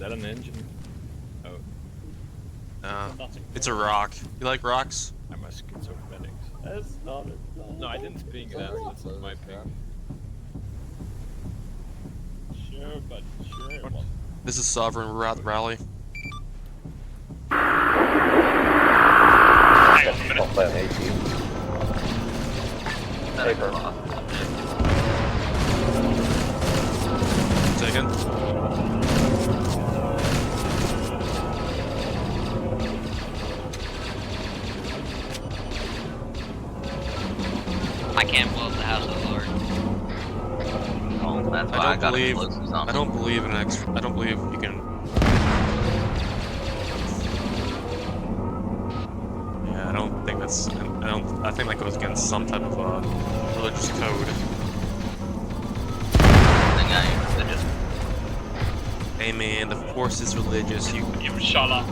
that an engine? Oh. It's a rock. You like rocks? I'm a schizophrenic. That's not it. No, I didn't ping it out. That's not my ping. Sure, but sure it wasn't. This is Sovereign. We're at the rally. Hang on a minute. Taken. I can't blow up the house of the Lord. Oh, that's why I got explosives on. I don't believe in I don't believe you can. Yeah, I don't think that's. I think that goes against some type of religious code. I think I am religious. Hey man, the Force is religious. You shut up.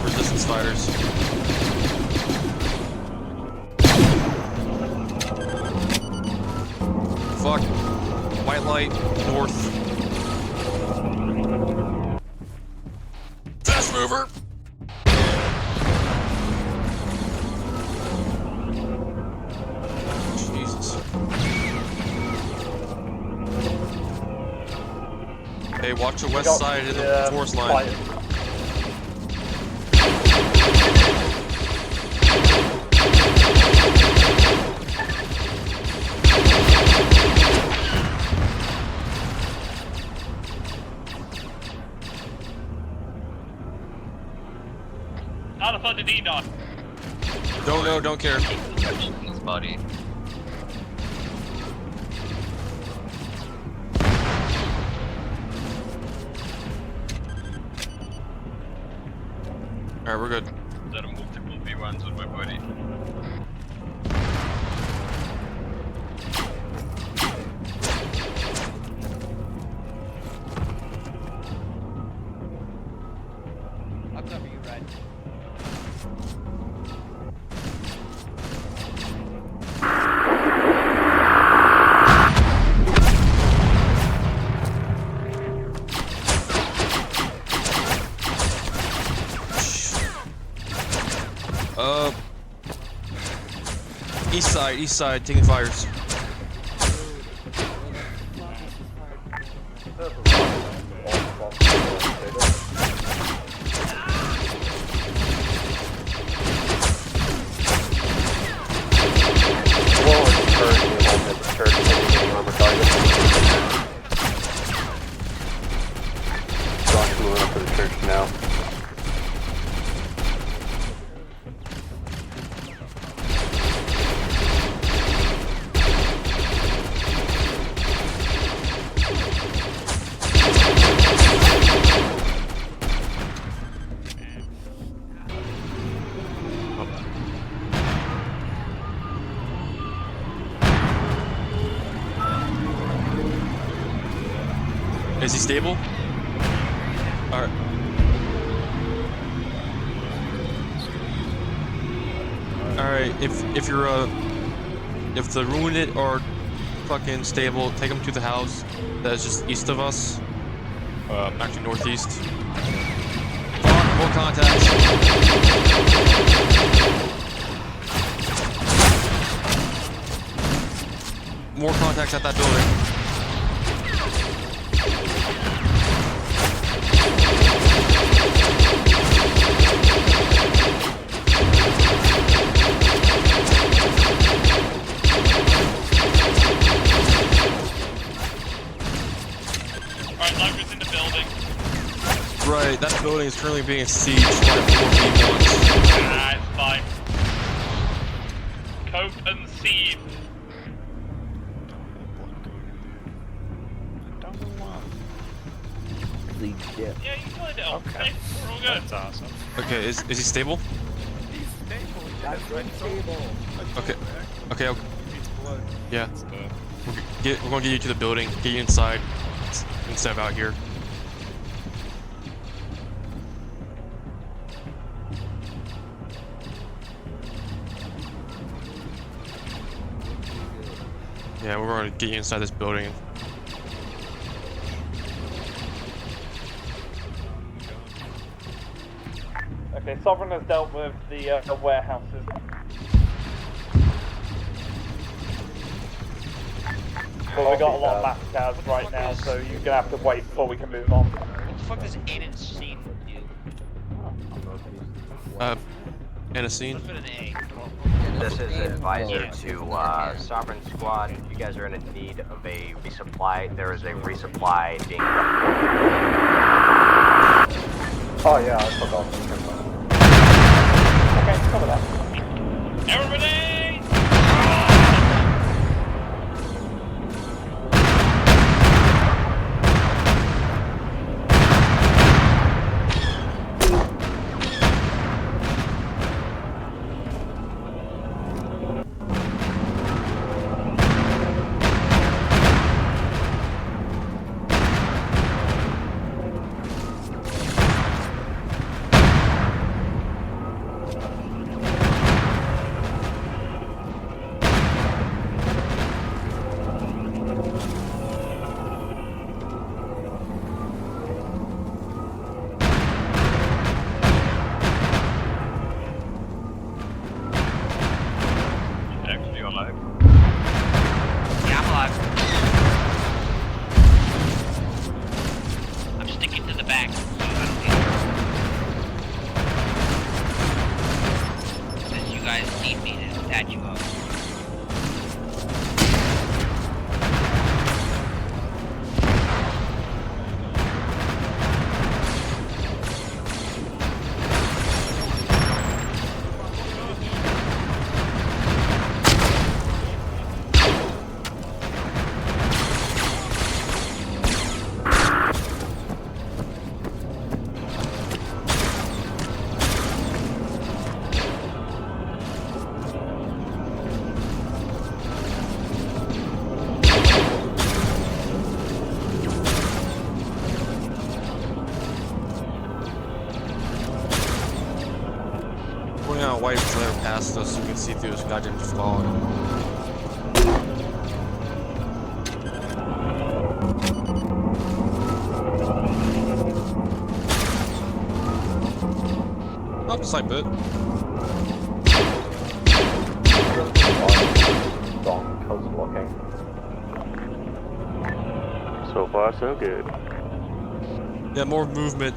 resistance fighters. Fuck. White light, north. Fast mover! Jesus. Hey, watch the west side of the force line. How the fuck did he die? Don't know, don't care. In his body. Alright, we're good. There are multiple V1s on my body. I'll cover you, Red. East side, taking fires. Is he stable? Alright. Alright, if you're if the wounded are fucking stable, take them to the house that's just east of us. Actually northeast. Fuck, more contacts. More contacts at that building. Right, that building is currently being sieged by 4 V1s. Nah, it's fine. Cope and seed. Yeah, you played it okay. We're all good. That's awesome. Okay, is he stable? He's stable. That's unstable. Okay. Okay. Yeah. We're gonna get you to the building. Get you inside instead of out here. Yeah, we're going to get you inside this building. Okay, Sovereign has dealt with the warehouses. But we got a lot of mass cars right now, so you're gonna have to wait before we can move on. What the fuck does Anacene do? Anacene? What's with an A? This is an advisor to Sovereign Squad. If you guys are in need of a resupply, there is a resupply being Oh yeah, I forgot. Okay, cover that. Everybody! White flare past us so we can see through this goddamn fog. Oh, just like bit. So far, so good. Yeah, more movement.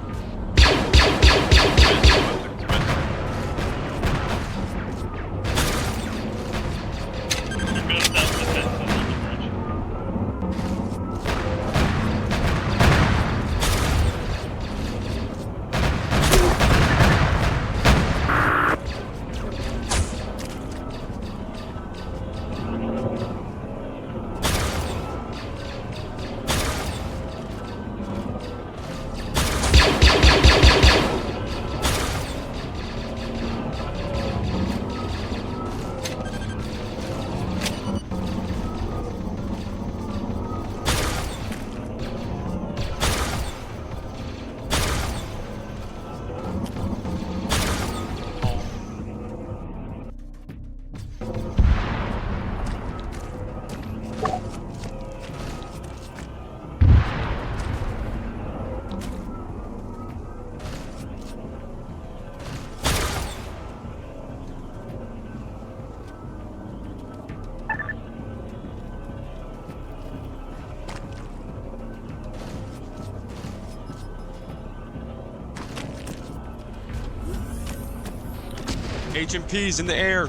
HMPs in the air.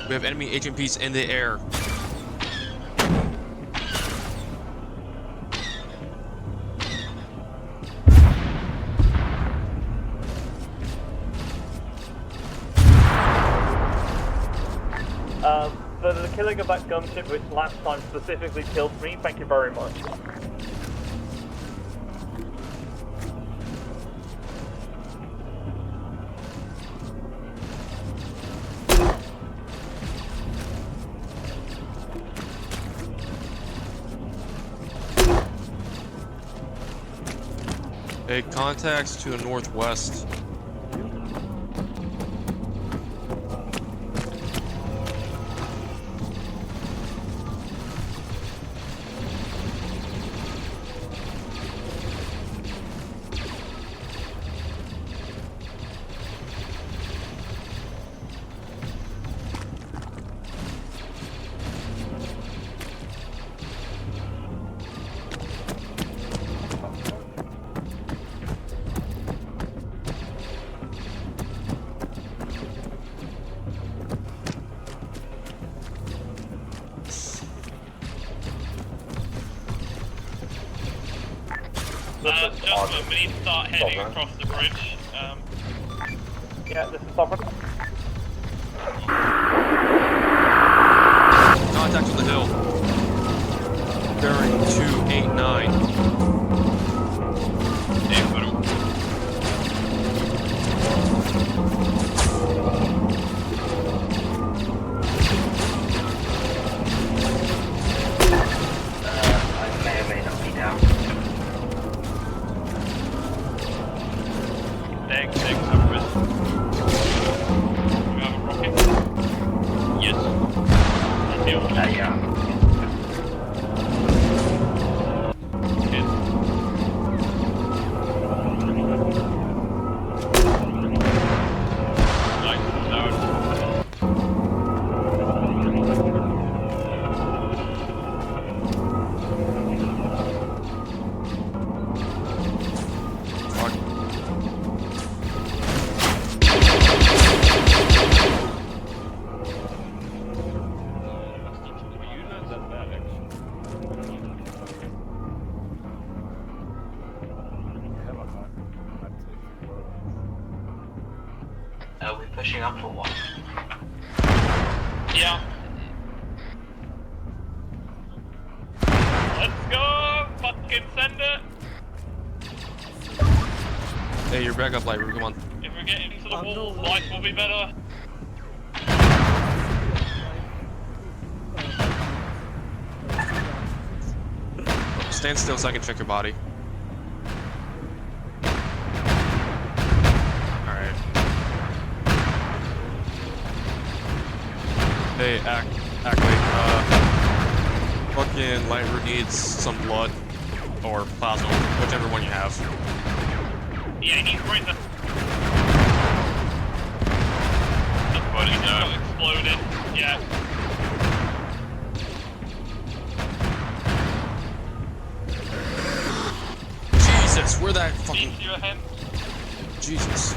We have enemy HMPs in the air. For the killing of that gunship which last time specifically killed me, thank you very much. Hey, contacts to the northwest. Gentlemen, we need to start heading across the bridge. Yeah, this is Sovereign. Contact on the hill. Bearing 289. I may or may not be down. Thanks, Everest. Do we have a rocket? Yes. Yeah. Good. Nice, no. Fuck. You know that bad actually. Are we pushing up for what? Yeah. Let's go! Fucking send it! Hey, you're back up, Lightroom. Come on. If we get into the wall, life will be better. Stand still so I can check your body. Alright. Hey, Ackley, fucking Lightroom needs some blood. Or plasma, whichever one you have. Yeah, he needs razor. His body exploded. Yeah. Jesus, where that fucking... Into your hand. Jesus.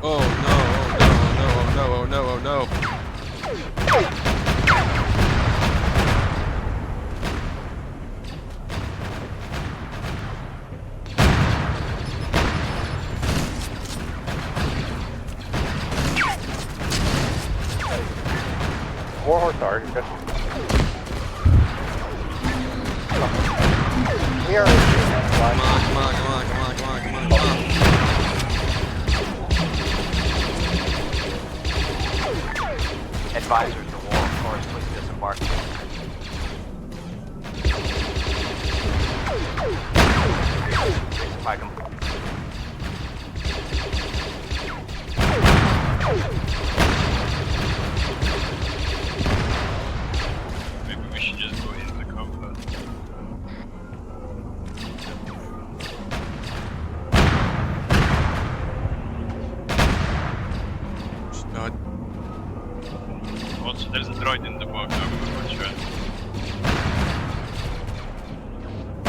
Oh no. Warhorse, sorry. Good. We are. Come on. Advisors to war, of course, please disembark. Spike him. Maybe we should just go into the comfort. Not. Also, there's a droid in the box, I'm not sure. I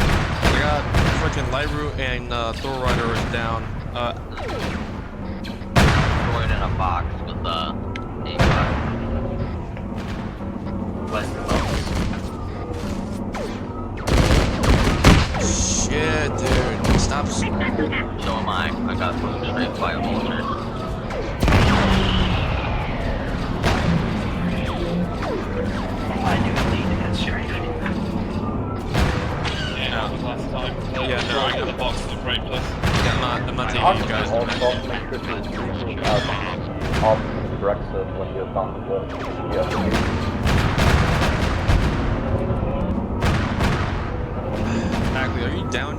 got freaking Lightroom and Thor Rider is down. Droid in a box with a West Shit, dude. Stop. So am I. I got moved straight by a bolster. I do need to get straight. Yeah, that was last time. Yeah, no, Droid I know. in the box is a great place. I'm not taking you guys. Brexit when you're done with the Ackley, are you down?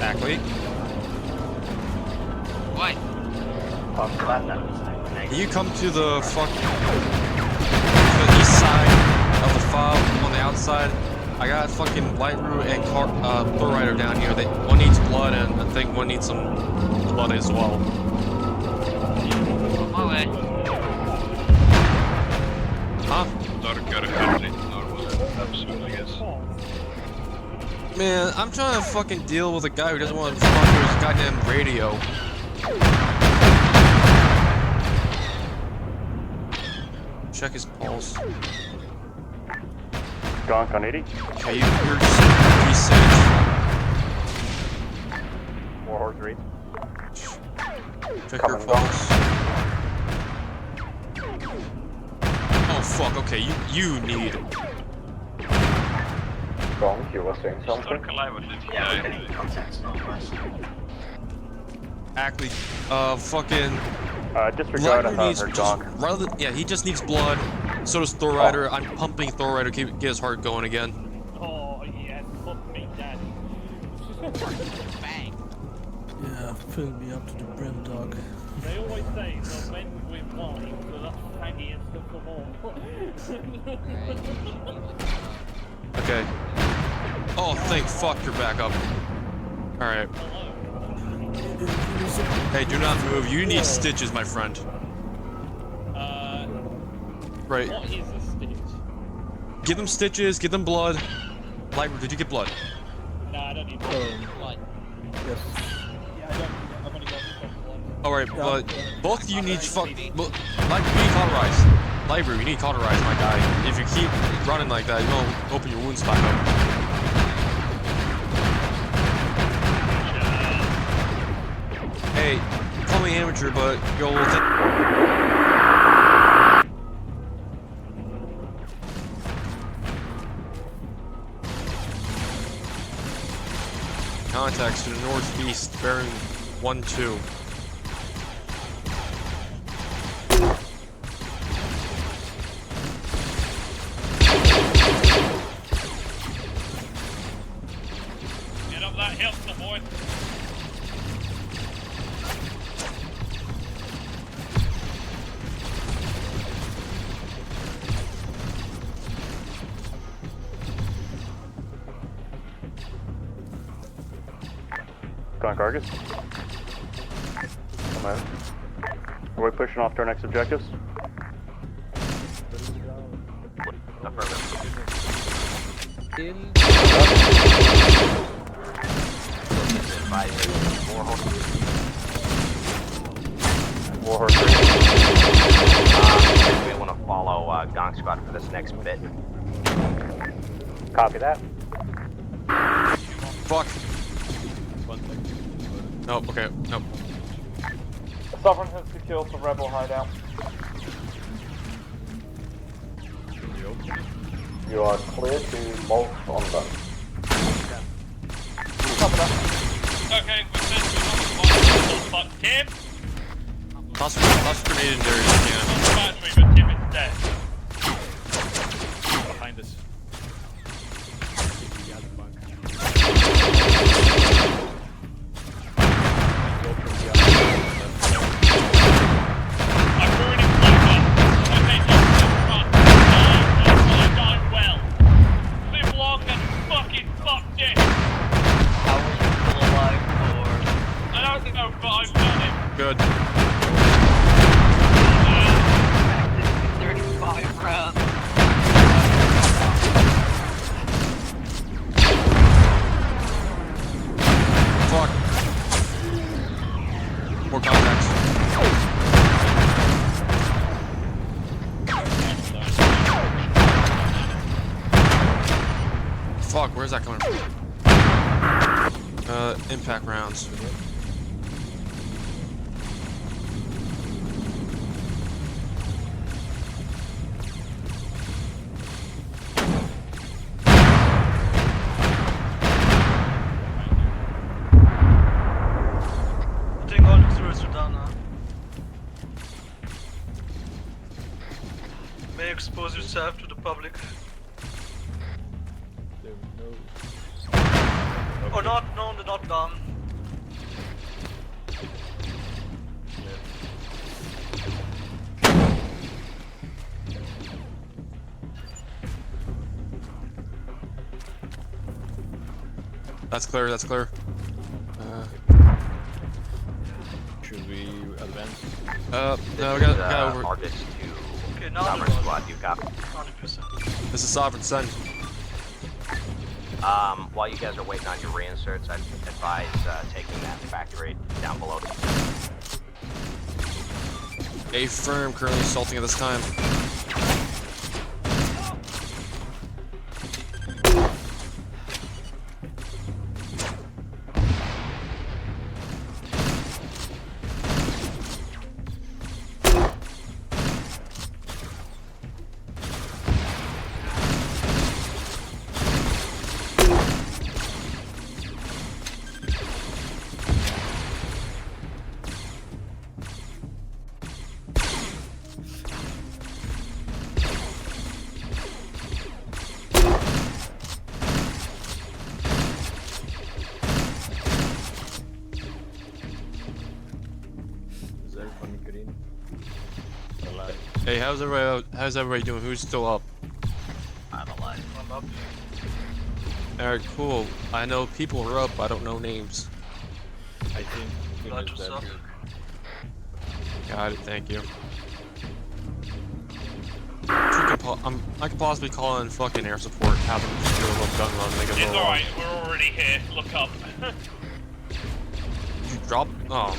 Ackley? What? Can you come to the fuck the east side of the fob on the outside. I got fucking Lightroot and Thor Rider down here. One needs blood, and I think one needs some blood as well. My way. Huh? Started got a company soon, I guess. Man, I'm trying to fucking deal with a guy who doesn't want to fuck with his goddamn radio. Check his pulse. Gonk on 80. Okay, you're reset. Warhorse read. Check your pulse. Oh fuck, okay, you need. Gonk, you were saying something? Start collide with this guy. Actually, fucking. Disregard Lightroot needs her just, Gonk. rather than, yeah, he just needs blood. So does Thor Rider. I'm pumping Thor Rider to get his heart going again. Oh, yes, put me dead. Bang. Yeah, fill me up to the brim, dog. They always say the men with wine, so that's faggiest of them all. Okay. Oh, thank fuck you're back up. Alright. Hey, do not move. You need stitches, my friend. Right. What is a stitch? Give them stitches, give them blood. Lightroot, did you get blood? Nah, I don't need blood. Yes. Yeah, I don't. I've only got blood. Alright, but both of you need Lightroot, you need cauterize. Lightroot, you need cauterize, my guy. If you keep running like that, you'll open your wounds back up. Hey, call me amateur, but you'll contacts to the northeast, bearing 1-2. Get up that hill, the boy. Gonk Argus. Come on. Are we pushing off to our next objectives? Warhorse. We want to follow Gong Squad for this next bit. Copy that. Fuck. Nope, okay, nope. Sovereign has secured the rebel hideout. You are clear to molt on them. Copy that. Okay, we're sent to but Tim? Toss a grenade in there if you can. Battery, but Tim is dead. Behind us. I'm ruining Flicker. Okay, don't run. Die well. Live long and fucking fuck this. How are you still alive for? I don't know, but I've done it. Good. 35 rounds. Fuck. More contacts. Fuck, where's that coming from? Impact rounds. I think all the throws are done now. May expose yourself to the public. Or not, no, they're not done. That's clear, that's clear. Should we advance? No, This we is, got over. August Okay, to now Sovereign they're Squad, you copy. 100%. This is Sovereign, send. While you guys are waiting on your reinserts, I'd advise taking that factory down below. A firm currently assaulting at this time. Is everyone green? Alive. Hey, how's everybody doing? Who's still up? I'm alive. I'm up. Alright, cool. I know people are up, I don't know names. I think we Glad just to that suck. Got it, thank you. I could possibly call in fucking air support, have them just do a little gun run, make it It's little. alright, we're already here. Look up. You drop? Oh.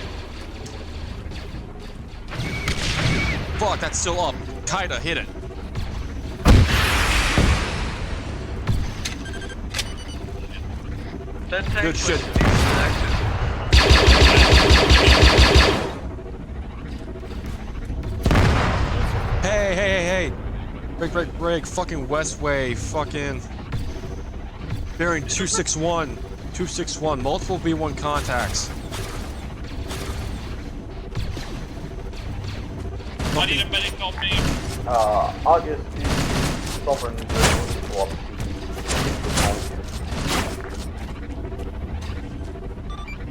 Fuck, that's still up. Kaida, hit it. That tank Good was shit. disconnected. Hey. Break. Fucking Westway. Fucking. Bearing 261. 261. Multiple B1 contacts. I need a medic on me. August to Sovereign Squad.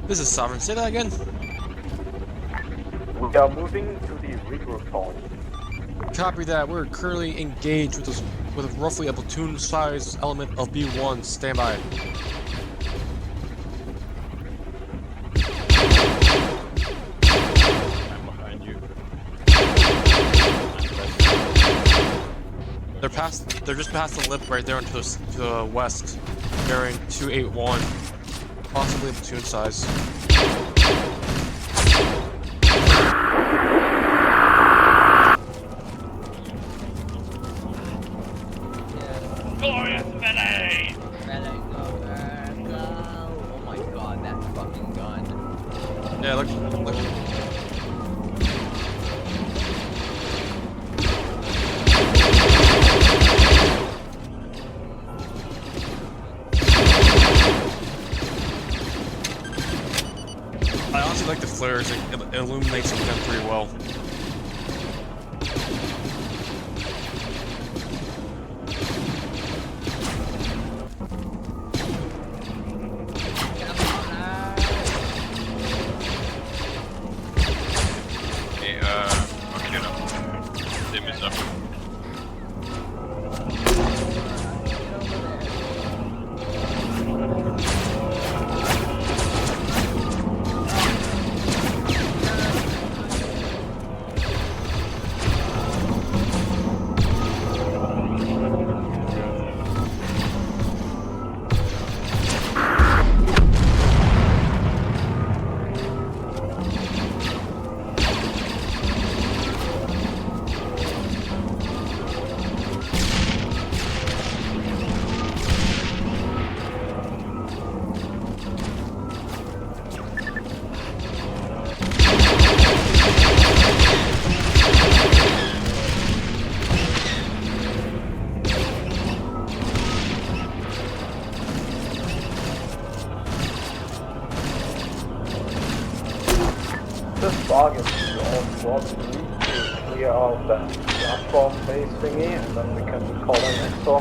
This is Sovereign. Say that again. We are moving to the regroup point. Copy that. We're currently engaged with roughly a platoon-sized element of B1. Stand by. I'm behind you. They're just past the lip right there into the west, bearing 281, possibly a platoon size. Glorious melee! Oh my god, that fucking gun. Yeah, look. I honestly like the flares. It illuminates the gun pretty well. Hey, okay, no. They miss up. This August to all squads to clear out the platform base thingy, and then we can call in next door.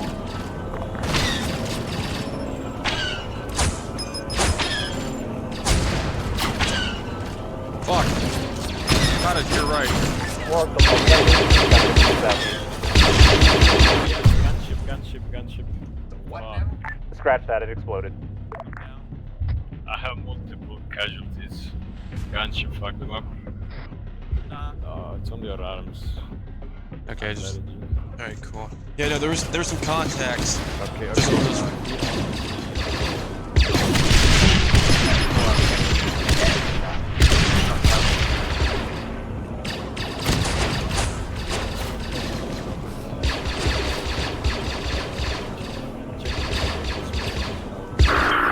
Fuck. Got it, you're right. Work the Gunship. Scratch that, it exploded. I have multiple casualties. Can't you fuck them up? No, it's only our arms. Okay, just. Strategy. Alright, cool. Yeah, no, there's some contacts. Okay, Just okay. those-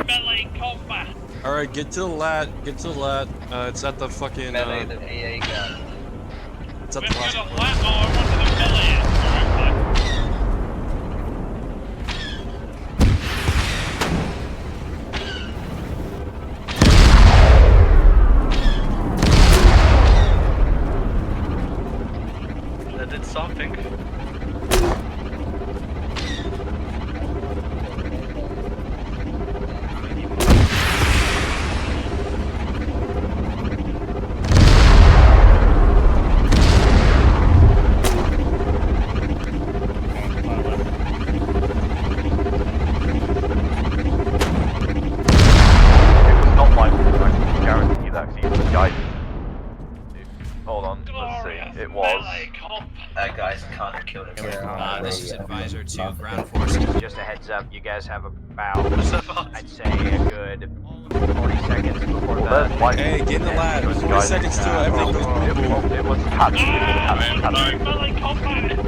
Melee combat. Alright, get to the lat. Get to the lat. It's at the fucking. Melee the AA gun. It's at We're the gonna last lat. point. Oh, I wanted the melee. Alright, fine. That did something. Not like I can guarantee you that because you guys. Hold on, let's Glorious see. It was. melee combat. That guy's Connor killed him. This is advisor to ground forces. Just a heads up, you guys have about, What's that about? I'd say, a good 40 seconds before Well, the... there's like. Hey, get in the lat. Those 40 guys- seconds till everything goes boom boom. It was Hatch. Ah, Hatch. I'm doing melee combat. You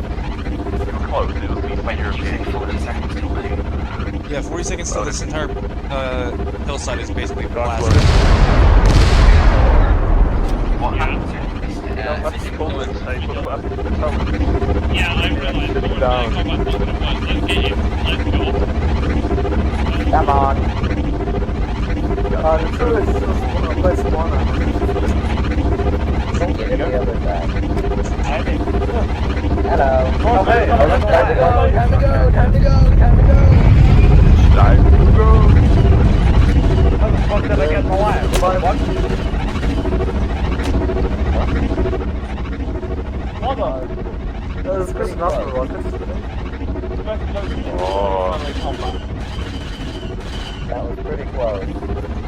were close. It was Eastern European. 40 seconds till when? Yeah, 40 seconds till this entire hillside is basically That's blasted. What happened to That's physical cool. wounds? They put weapons in the Yeah, I realised Sitting what down. melee combat was what it was. Let's get him. Let's go. Come on. The two is just place one on Don't get the other side. Hello. Oh, hey. Time to go, time to go, time to go, time to go. Time to go. How the fuck did I get in the line? What? There's Chris Nutter rockets. Oh. That was pretty close.